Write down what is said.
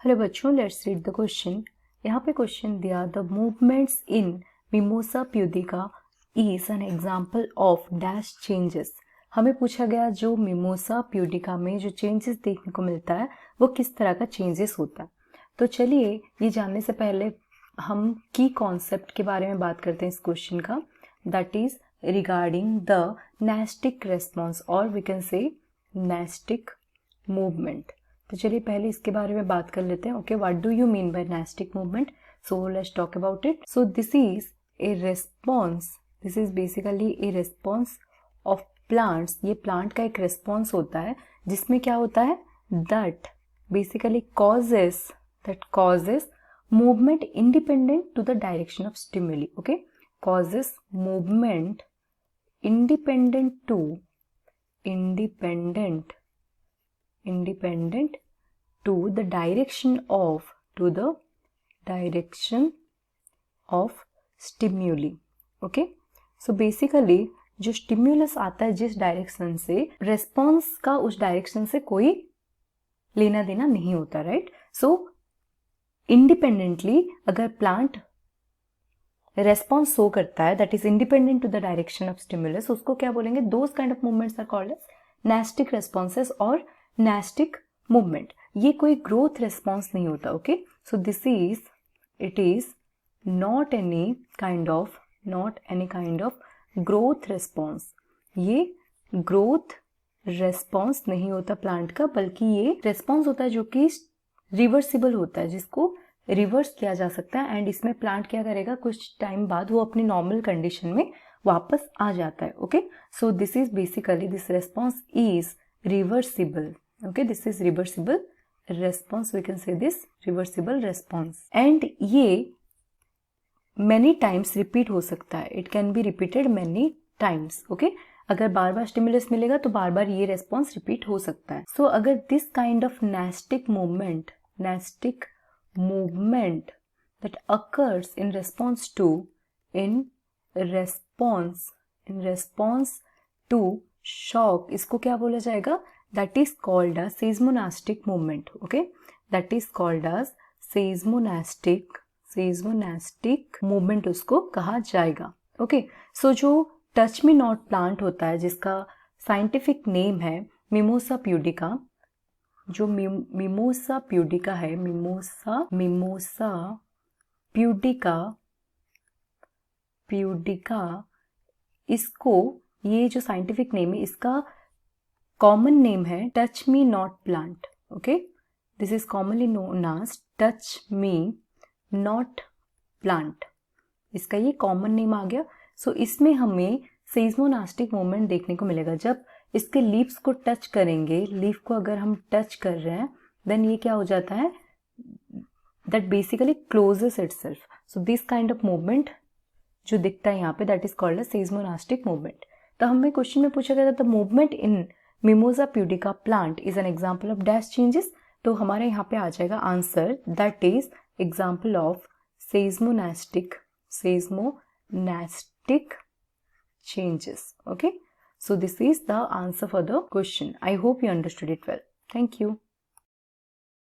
Hello बच्चों, let's read the question. यहाँ पे क्वेश्चन दिया, the movements in mimosa pudica is an example of dash changes. हमें पूछा गया जो मिमोसा प्यूडिका में जो चेंजेस देखने को मिलता है वो किस तरह का चेंजेस होता है। तो चलिए ये जानने से पहले हम की कॉन्सेप्ट के बारे में बात करते हैं इस क्वेश्चन का, that is regarding the nastic response और we can say nastic movement. तो चलिए पहले इसके बारे में बात कर लेते हैं। Okay, what do you mean by nastic movement? So let's talk about it. So this is a response, this is basically a response of plants. ये प्लांट का एक रेस्पॉन्स होता है जिसमें क्या होता है, that basically causes movement independent to the direction of stimuli. Okay, causes movement independent to the direction of stimuli. Okay, so basically जो स्टिम्युलस आता है जिस डायरेक्शन से, रेस्पॉन्स का उस डायरेक्शन से कोई लेना देना नहीं होता, राइट? सो इंडिपेंडेंटली अगर प्लांट रेस्पॉन्स शो करता है that is independent to the direction of stimulus, उसको क्या बोलेंगे? Those kind of movements are called as nastic responses और नेस्टिक मूवमेंट। ये कोई ग्रोथ रेस्पॉन्स नहीं होता। Okay, so this is, it is not any kind of growth response. ये growth response नहीं होता प्लांट का, बल्कि ये रेस्पॉन्स होता है जो कि रिवर्सिबल होता है, जिसको रिवर्स किया जा सकता है। एंड इसमें प्लांट क्या करेगा, कुछ टाइम बाद वो अपनी नॉर्मल कंडीशन में वापस आ जाता है। Okay, so this is basically, this response is reversible. Okay, this is reversible response, we can say this reversible response. And ये मेनी टाइम्स रिपीट हो सकता है, it can be repeated many times. Okay, अगर बार बार stimulus मिलेगा तो बार बार ये response repeat हो सकता है। सो अगर this kind of nastic movement that occurs in response to shock, इसको क्या बोला जाएगा? That is called as seismonastic movement. Okay, that is called as seismonastic movement उसको कहा जाएगा। Okay, so जो टच मी नॉट प्लांट होता है जिसका साइंटिफिक नेम है मिमोसा प्यूडिका, जो मिमोसा प्यूडिका है, मिमोसा प्यूडिका, इसको, ये जो साइंटिफिक नेम है इसका कॉमन नेम है touch me not plant. Okay, this is commonly known as touch me not plant, इसका ये कॉमन नेम आ गया। सो इसमें हमें सेइस्मोनास्टिक मूवमेंट देखने को मिलेगा। जब इसके लीव्स को टच करेंगे, लीफ को अगर हम टच कर रहे हैं, देन ये क्या हो जाता है, that basically closes itself. So this kind of movement जो दिखता है यहाँ पे, that is called a seismonastic movement. तो हमें क्वेश्चन में पूछा गया था the movement in mimosa pudica plant is an example of dash changes. तो हमारे यहाँ पे आ जाएगा आंसर, that is example of seismonastic changes. Okay, so this is the answer for the question. I hope you understood it well. Thank you.